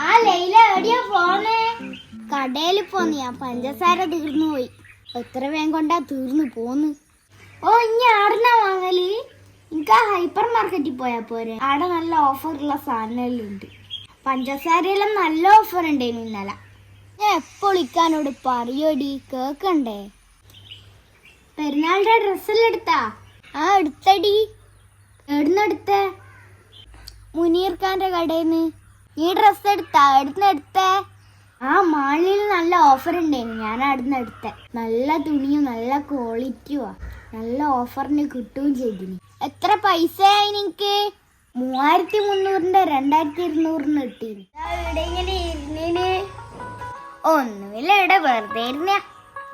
ആ ലൈല എവിടെയാ പോണേ? കടയിൽ പോന്ന്. ഞാൻ പഞ്ചസാര തീർന്നു പോയി. എത്ര വേഗം കൊണ്ടാ തീർന്നു പോന്ന്. ഓ, ഇനി ആടുന്ന വാങ്ങല്? എനിക്ക് ആ ഹൈപ്പർ മാർക്കറ്റിൽ പോയാ പോരെ. ആടെ നല്ല ഓഫറുള്ള സാധനമെല്ലാം ഉണ്ട്. പഞ്ചസാരയെല്ലാം നല്ല ഓഫർ ഉണ്ടായിരുന്നു ഇന്നലെ. ഞാൻ എപ്പോൾ വിളിക്കാനോട് പറയോടി, കേക്കണ്ടേ? പെരുന്നാളുടെ ഡ്രസ്സെല്ലാം എടുത്താ? ആ, എടുത്തടി. എവിടുന്നെടുത്തേ? മുനീർ ഖാന്റെ കടയിന്ന്. നീ ഡ്രസ്സ് എടുത്താ? എടുത്തേ? ആ, മാളിൽ നല്ല ഓഫർ ഉണ്ടായിരുന്നു. ഞാൻ അവിടുന്ന് എടുത്തേ. നല്ല തുണിയും നല്ല ക്വാളിറ്റിയുവാ. നല്ല ഓഫറിന് കിട്ടുകയും ചെയ്തിന്. എത്ര പൈസയായി നിനക്ക്? 3300-ന്റെ 2200-ന് കിട്ടീന്. ഇവിടെ ഇങ്ങനെ ഇരുന്നിന്. ഒന്നുമില്ല, ഇവിടെ വെറുതെ ഇരുന്ന.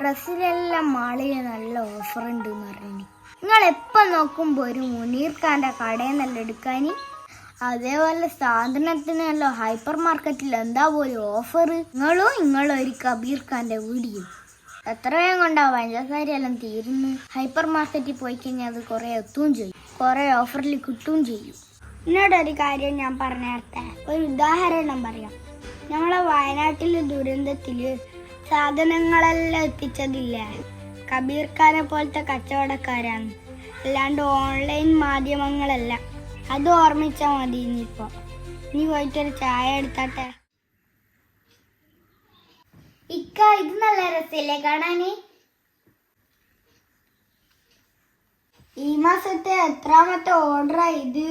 ഡ്രസ്സിലെല്ലാം മാളിൽ നല്ല ഓഫർ ഉണ്ട് എന്ന് പറഞ്ഞു. നിങ്ങൾ എപ്പം നോക്കുമ്പോൾ ഒരു മുനീർ ഖാന്റെ കടയിൽ നല്ല എടുക്കാന്. അതേപോലെ സാധനത്തിനല്ലോ ഹൈപ്പർ മാർക്കറ്റിൽ എന്താ പോലും ഓഫർ. നിങ്ങളും ഒരു കബീർ ഖാന്റെ വീഡിയോ. എത്ര വേഗം കൊണ്ടാ പഞ്ചസാരയെല്ലാം തീരുന്നു. ഹൈപ്പർ മാർക്കറ്റിൽ പോയി കഴിഞ്ഞാൽ അത് കുറെ എത്തുകയും ചെയ്യും, കുറെ ഓഫറിൽ കിട്ടുകയും ചെയ്യും. എന്നോടൊരു കാര്യം ഞാൻ പറഞ്ഞേരട്ടെ. ഒരു ഉദാഹരണം പറയാം. നമ്മളെ വയനാട്ടിലെ ദുരന്തത്തില് സാധനങ്ങളെല്ലാം എത്തിച്ചതില്ലേ കബീർ ഖാനെ പോലത്തെ കച്ചവടക്കാരാണ്, അല്ലാണ്ട് ഓൺലൈൻ മാധ്യമങ്ങളല്ല. അത് ഓർമ്മിച്ചാ മതി. ഇനിയിപ്പോ നീ പോയിട്ടൊരു ചായ എടുത്താട്ടെ. ഇക്ക, ഇത് നല്ല രസല്ലേ കാണാന്? ഈ മാസത്തെ എത്രാമത്തെ ഓർഡറാ ഇത്?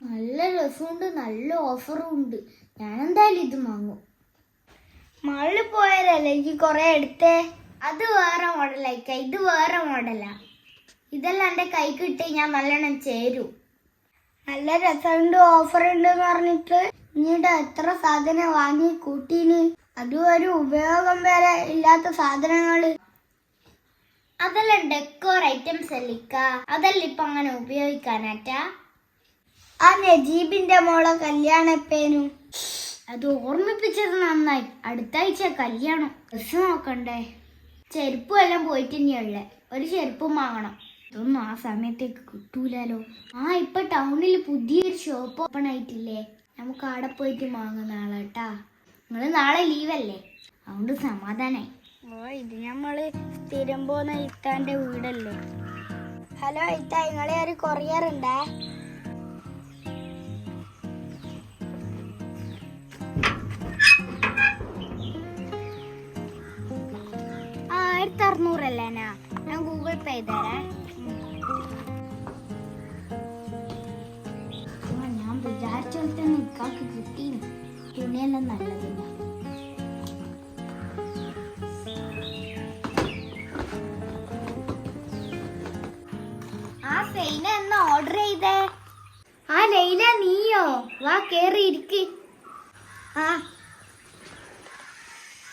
നല്ല രസമുണ്ട്, നല്ല ഓഫറും ഉണ്ട്. ഞാൻ എന്തായാലും ഇത് വാങ്ങും. മാളിൽ പോയാലല്ലേ എനിക്ക് കുറെ എടുത്തേ. അത് വേറെ മോഡലായിക്ക, ഇത് വേറെ മോഡലാ. ഇതെല്ലാം എൻ്റെ കൈ കിട്ടി ഞാൻ നല്ലോണം ചേരും. നല്ല രസമുണ്ട്, ഓഫർ ഉണ്ട് എന്ന് പറഞ്ഞിട്ട് ഇനിയുടെ എത്ര സാധനം വാങ്ങി കൂട്ടീന്. അതും ഒരു ഉപയോഗം വരെ ഇല്ലാത്ത സാധനങ്ങള്. അതെല്ലാം ഡെക്കോർ ഐറ്റംസ് അല്ലിക്ക. അതെല്ലാം ഇപ്പൊ അങ്ങനെ ഉപയോഗിക്കാനാറ്റാ. ആ നജീബിന്റെ മോളെ കല്യാണപ്പേനു. അത് ഓർമ്മിപ്പിച്ചത് നന്നായി. അടുത്ത ആഴ്ച കല്യാണം. ഡ്രസ് നോക്കണ്ടേ? ചെരുപ്പും എല്ലാം പോയിട്ട് തന്നെയുള്ളേ. ഒരു ചെരുപ്പും വാങ്ങണം. ഇതൊന്നും ആ സമയത്തേക്ക് കിട്ടൂലോ. ആ, ഇപ്പൊ ടൗണിൽ പുതിയൊരു ഷോപ്പ് ഓപ്പൺ ആയിട്ടില്ലേ? നമുക്ക് അവിടെ പോയിട്ട് വാങ്ങുന്ന ആളാട്ടാ. നിങ്ങള് നാളെ ലീവല്ലേ, അതുകൊണ്ട് സമാധാനായി. ഇത് നമ്മള് സ്ഥിരം പോകുന്ന ഇത്താന്റെ വീടല്ലേ. ഹലോ ഇത്ത, നിങ്ങളെ ഒരു കൊറിയർ ഉണ്ടേ? 1600 അല്ലേ? ഞാൻ ഗൂഗിൾ പേ ചെയ്തേരാ. ഞാൻ വിചാരിച്ച നിക്കാക്ക് കിട്ടീന്. തുണിയെല്ലാം നല്ലതില്ല. ആ സൈന എന്നാ ഓർഡർ ചെയ്തേ? ആ ലൈല, നീയോ? വാ, കേറി ഇരിക്ക്. ആ,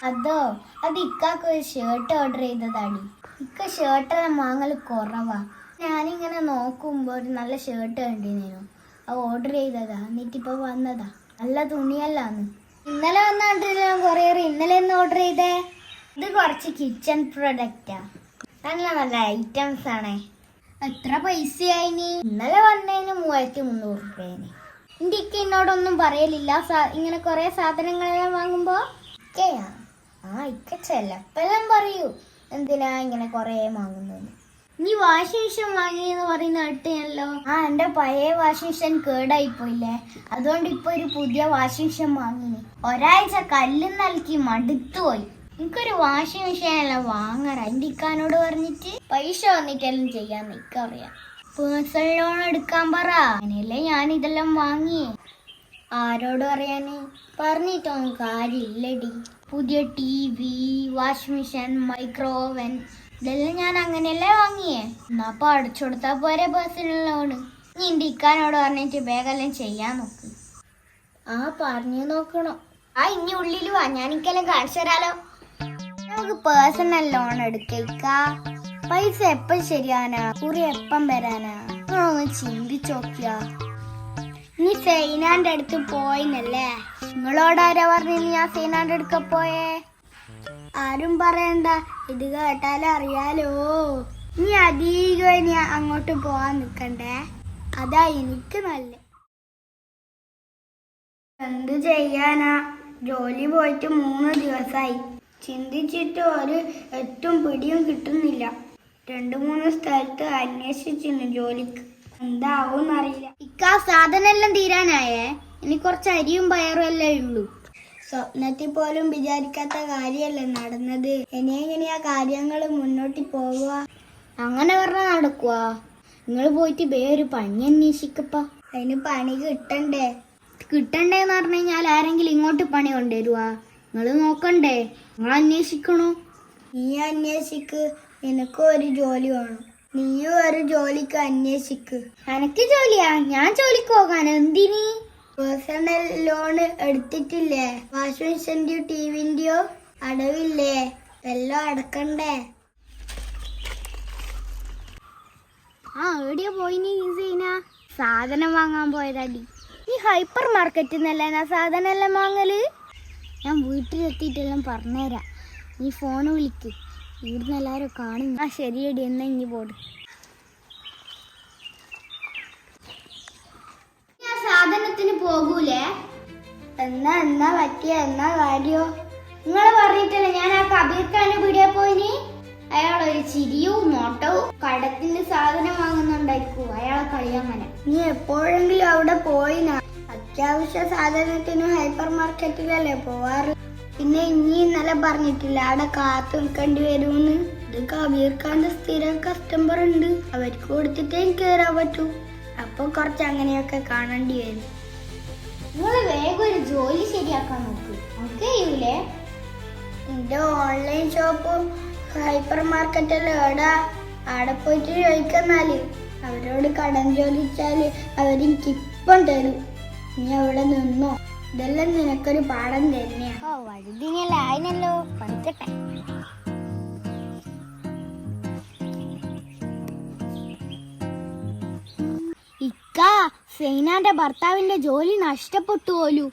അതോ, അത് ഇക്കാക്ക് ഒരു ഷർട്ട് ഓർഡർ ചെയ്തതാണ്. ഇക്ക ഷർട്ടെല്ലാം വാങ്ങല് കുറവാ. ഞാനിങ്ങനെ നോക്കുമ്പോ ഒരു നല്ല ഷർട്ട് കണ്ടിരുന്നു. അത് ഓർഡർ ചെയ്തതാ. എന്നിട്ടിപ്പോ വന്നതാ. നല്ല തുണിയല്ലാന്ന്. ഇന്നലെ വന്നിട്ടില്ല കൊറിയർ. ഇന്നലെ ഒന്ന് ഓർഡർ ചെയ്തേ. ഇത് കുറച്ച് കിച്ചൺ പ്രൊഡക്റ്റാ. നല്ല നല്ല ഐറ്റംസ് ആണേ. എത്ര പൈസയായിനി? ഇന്നലെ വന്നതിന് 3300 രൂപേന്. എൻ്റെ ഇക്ക എന്നോടൊന്നും പറയലില്ല ഇങ്ങനെ കുറെ സാധനങ്ങളെല്ലാം വാങ്ങുമ്പോ. ഇക്കയാ? ആ, ഇക്ക ചെലപ്പെല്ലാം പറയൂ എന്തിനാ ഇങ്ങനെ കൊറേ വാങ്ങുന്നു. നീ വാഷിംഗ് മെഷീൻ വാങ്ങിയെന്ന് പറയുന്ന കേട്ടല്ലോ. ആ, എന്റെ പഴയ വാഷിംഗ് മെഷീൻ കേടായി പോയില്ലേ, അതുകൊണ്ട് ഇപ്പൊ ഒരു പുതിയ വാഷിംഗ് മെഷീൻ വാങ്ങിനി. ഒരാഴ്ച കല്ലും നൽകി മടുത്തു പോയി. എനിക്കൊരു വാഷിംഗ് മെഷീൻ എല്ലാം വാങ്ങാൻ എൻ്റെ ഇക്കാനോട് പറഞ്ഞിട്ട് പൈസ വന്നിട്ടെല്ലാം ചെയ്യാൻ നിക്കറിയാം. പേഴ്സണൽ ലോൺ എടുക്കാൻ പറ. അങ്ങനെയല്ലേ ഞാൻ ഇതെല്ലാം വാങ്ങിയേ. ആരോട് പറയാന്? പറഞ്ഞിട്ടൊന്നും കാര്യമില്ലടി. പുതിയ TV, washing machine, micro oven ഇതെല്ലാം ഞാൻ അങ്ങനെയല്ലേ വാങ്ങിയേ. എന്നാ അപ്പൊ അടച്ചു കൊടുത്താ പോരെ പേഴ്സണൽ ലോണ്. നീ എൻ്റെ ഇക്കാനോട് പറഞ്ഞിട്ട് വേഗം ചെയ്യാൻ നോക്ക്. ആ, പറഞ്ഞു നോക്കണം. ആ, ഇനി ഉള്ളിൽ വാ, ഞാൻ എനിക്കെല്ലാം കാണിച്ചു തരാലോ. നമുക്ക് പേഴ്സണൽ ലോൺ എടുക്ക. പൈസ എപ്പം ശരിയാനാ, കുറി എപ്പം വരാനാ, ഒന്ന് ചിന്തിച്ചു നോക്കിയാ. നീ സൈനാന്റെ അടുത്ത് പോയിന്നല്ലേ? നിങ്ങളോടാരാ പറഞ്ഞു ഞാൻ സൈനാന്റെ അടുക്ക പോയേ? ആരും പറയണ്ട, ഇത് കേട്ടാലും അറിയാലോ. നീ അധികം ഇനി അങ്ങോട്ട് പോവാൻ നിക്കണ്ടേ, അതാ എനിക്ക് നല്ലത്. എന്ത് ചെയ്യാനാ, ജോലി പോയിട്ട് 3 ദിവസമായി. ചിന്തിച്ചിട്ട് ഒരു എട്ടും പിടിയും കിട്ടുന്നില്ല. 2-3 സ്ഥലത്ത് അന്വേഷിച്ചിരുന്നു ജോലിക്ക്. എന്താവും അറിയില്ല. ഇക്കാ സാധനെല്ലാം തീരാനായേ? ഇനി കുറച്ച് അരിയും പയറും അല്ലേ ഉള്ളൂ. സ്വപ്നത്തിൽ പോലും വിചാരിക്കാത്ത കാര്യമല്ലേ നടന്നത്. ഇനി എങ്ങനെയാ കാര്യങ്ങൾ മുന്നോട്ട് പോവുക? അങ്ങനെ പറഞ്ഞാൽ നടക്കുവാ? നിങ്ങൾ പോയിട്ട് വേറൊരു പണി അന്വേഷിക്കപ്പ. അതിന് പണി കിട്ടണ്ടേന്ന് പറഞ്ഞു കഴിഞ്ഞാൽ ആരെങ്കിലും ഇങ്ങോട്ട് പണി കൊണ്ടുവരുവാ? നിങ്ങൾ നോക്കണ്ടേ? നിങ്ങൾ അന്വേഷിക്കണോ? നീ അന്വേഷിക്ക്, നിനക്ക് ഒരു ജോലി വേണം. നീയും ഒരു ജോലിക്ക് അന്വേഷിക്ക്. എനക്ക് ജോലിയാ? ഞാൻ ജോലിക്ക് പോകാൻ എന്തിനീ? പേഴ്സണൽ ലോൺ എടുത്തിട്ടില്ലേ? വാഷിംഗ് മെഷീന്റെയോ ടിവിന്റെയോ അടവില്ലേ? എല്ലാം അടക്കണ്ടേ? എവിടെയോ പോയി നീ സാധനം വാങ്ങാൻ പോയതാടി. ഈ ഹൈപ്പർ മാർക്കറ്റിൽ നിന്നല്ലേ ഞാൻ സാധനം എല്ലാം വാങ്ങല്. ഞാൻ വീട്ടിലെത്തിയിട്ടെല്ലാം പറഞ്ഞുതരാം. നീ ഫോൺ വിളിക്ക്, ഇവിടുന്ന് എല്ലാവരും കാണും. ശരിയടി, എന്നാ ഇനി പോട്. ഞാൻ സാധനത്തിന് പോകൂലേ? എന്നാ പറ്റിയ എന്നാ കാര്യോ? നിങ്ങൾ പറഞ്ഞിട്ടല്ലേ ഞാൻ ആ കബീർ ഖാന്റെ വീഡിയോ പോയിനി. അയാളൊരു ചിരിയും നോട്ടവും കടത്തിന്റെ സാധനം വാങ്ങുന്നുണ്ടായിരിക്കും. അയാളെ കളിയങ്ങനെ. നീ എപ്പോഴെങ്കിലും അവിടെ പോയിനാ? അത്യാവശ്യ സാധനത്തിന് ഹൈപ്പർ മാർക്കറ്റിലല്ലേ പോവാറ്. പിന്നെ ഇനി ഇന്നലെ പറഞ്ഞിട്ടില്ല അവിടെ കാത്തു നിൽക്കേണ്ടി വരുമെന്ന്. ഇത് കബീർ ഖാന്റെ സ്ഥിരം കസ്റ്റമർ ഉണ്ട്, അവർക്ക് കൊടുത്തിട്ടേ കയറാൻ പറ്റൂ. അപ്പൊ കുറച്ച് അങ്ങനെയൊക്കെ കാണേണ്ടി വരും. നിങ്ങൾ വേഗം ഒരു ജോലി ശരിയാക്കാൻ നോക്ക്. നമുക്ക് ചെയ്യൂലേ? എന്റെ ഓൺലൈൻ ഷോപ്പ് ഹൈപ്പർ മാർക്കറ്റല്ലേ എവിടാ? അവിടെ പോയിട്ട് ചോദിക്കുന്നാല്. അവരോട് കടം ചോദിച്ചാല് അവരെനിക്ക് ഇപ്പം തരും. നീ അവിടെ നിന്നോ. ഇതെല്ലാം നിനക്കൊരു പാഠം തന്നെയാ. വഴുതിനല്ലോ, പഠിക്കട്ടെ. ഇക്കാ, സൈനാന്റെ ഭർത്താവിന്റെ ജോലി നഷ്ടപ്പെട്ടു പോലു.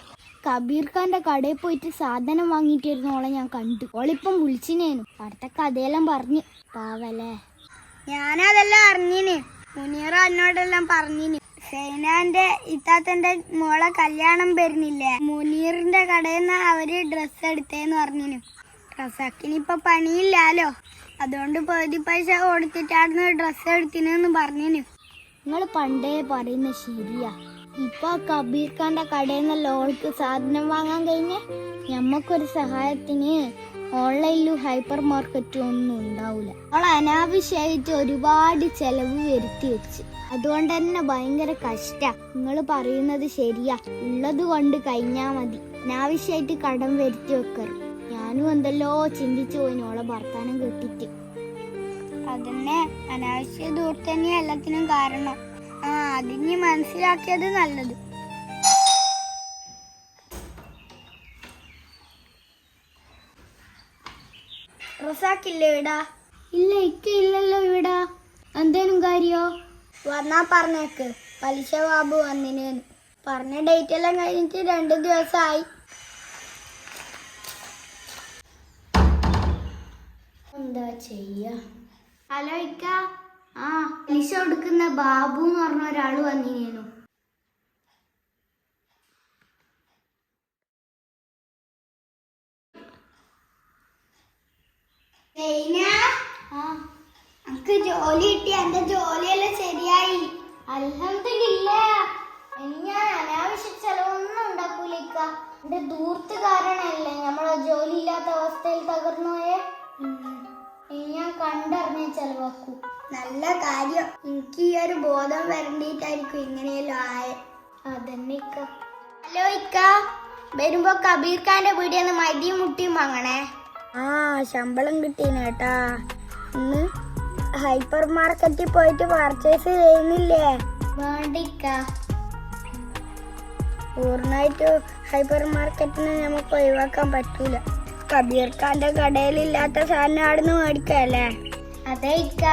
കബീർ ഖാന്റെ കടയിൽ പോയിട്ട് സാധനം വാങ്ങിയിട്ടിരുന്നോളെ ഞാൻ കണ്ടു. ഓളിപ്പം വിളിച്ചിനേനു. അടുത്ത കഥയെല്ലാം പറഞ്ഞു. പാവല്ലേ. ഞാനതെല്ലാം അറിഞ്ഞിന്. മുനീറ എന്നോടെല്ലാം പറഞ്ഞിന്. സൈനാന്റെ ഇത്താത്തന്റെ മോളെ കല്യാണം വരുന്നില്ലേ, മുനീറിന്റെ കടയിൽ നിന്ന് അവര് ഡ്രസ്സ് എടുത്തേന്ന് പറഞ്ഞിനു. റസാക്കിനിപ്പൊ പണിയില്ലാലോ, അതുകൊണ്ട് പകുതി പൈസ കൊടുത്തിട്ടായിരുന്നു ഡ്രസ്സ് എടുത്തിനെന്ന് പറഞ്ഞിനു. നിങ്ങൾ പണ്ടേ പറയുന്ന ശരിയാ. ഇപ്പൊ കബീർ ഖാന്റെ കടയിൽ നിന്ന് ഓൾക്ക് സാധനം വാങ്ങാൻ കഴിഞ്ഞ ഞമ്മക്കൊരു സഹായത്തിന് ഓൺലൈനിലും ഹൈപ്പർ മാർക്കറ്റും ഒന്നും ഉണ്ടാവില്ല. അവൾ അനാവശ്യമായിട്ട് ഒരുപാട് ചെലവ് വരുത്തി വെച്ച്. അതുകൊണ്ട് തന്നെ ഭയങ്കര കഷ്ടാ. നിങ്ങൾ പറയുന്നത് ശരിയാ. ഉള്ളത് കൊണ്ട് കഴിഞ്ഞാ മതി. അനാവശ്യമായിട്ട് കടം വരുത്തി വെക്കരുത്. ഞാനും എന്തെല്ലോ ചിന്തിച്ചു പോയിന് ഓളെ ഭർത്താനം കേട്ടിട്ട്. അതന്നെ, അനാവശ്യ ദൂരത്ത് തന്നെയാ എല്ലാത്തിനും കാരണം. അതിന് മനസ്സിലാക്കിയത് നല്ലത്. റസാക്കില്ലേ ഇവിടാ? ഇല്ല, ഇല്ലല്ലോ ഇവിടാ. എന്തേലും കാര്യോ? വന്നാ പറഞ്ഞേക്ക്. പലിശ ബാബു വന്നിനേന്ന്. പറഞ്ഞ ഡേറ്റ് എല്ലാം കഴിഞ്ഞിട്ട് 2 ദിവസമായി. എന്താ ചെയ്യാ? ഹലോ ഇക്ക. പലിശ കൊടുക്കുന്ന ബാബു എന്ന് പറഞ്ഞ ഒരാള് വന്നിനേനു. അനക്ക് ജോലി കിട്ടി. എന്റെ ജോലിയെല്ലാം ശരിയായി, അൽഹംദുലില്ലാഹ്. ഇനി ഞാൻ അനാവശ്യ ചെലവൊന്നും ഉണ്ടാക്കൂല ഇക്ക. എന്റെ ദൂർത്ത് കാരണല്ലേ നമ്മളെ ജോലി ഇല്ലാത്ത അവസ്ഥയിൽ തകർന്നു പോയേ. ഇനി ഞാൻ കണ്ടറിഞ്ഞ ചെലവാക്കൂ. നല്ല കാര്യം. എനിക്ക് ഈ ഒരു ബോധം വരണ്ടിട്ടായിരിക്കും ഇങ്ങനെയല്ലോ ആയെ. അതന്നെ ഇക്ക. ഹലോ ഇക്ക, വരുമ്പോ കബീർ ഖാന്റെ വീടിന്ന് മതിയും മുട്ടിയും വാങ്ങണേ. ശമ്പളം കിട്ടീന് കേട്ടാ. ഇന്ന് ഹൈപ്പർ മാർക്കറ്റിൽ പോയിട്ട് പർച്ചേസ് ചെയ്യുന്നില്ലേ? വേണ്ടിക്ക. പൂർണ്ണമായിട്ട് ഹൈപ്പർ മാർക്കറ്റിനെ നമുക്ക് ഒഴിവാക്കാൻ പറ്റൂല. കബീർ ഖാന്റെ കടയിലില്ലാത്ത സാധനം അവിടെ നിന്ന് മേടിക്കല്ലേ? അതെ ഇക്ക.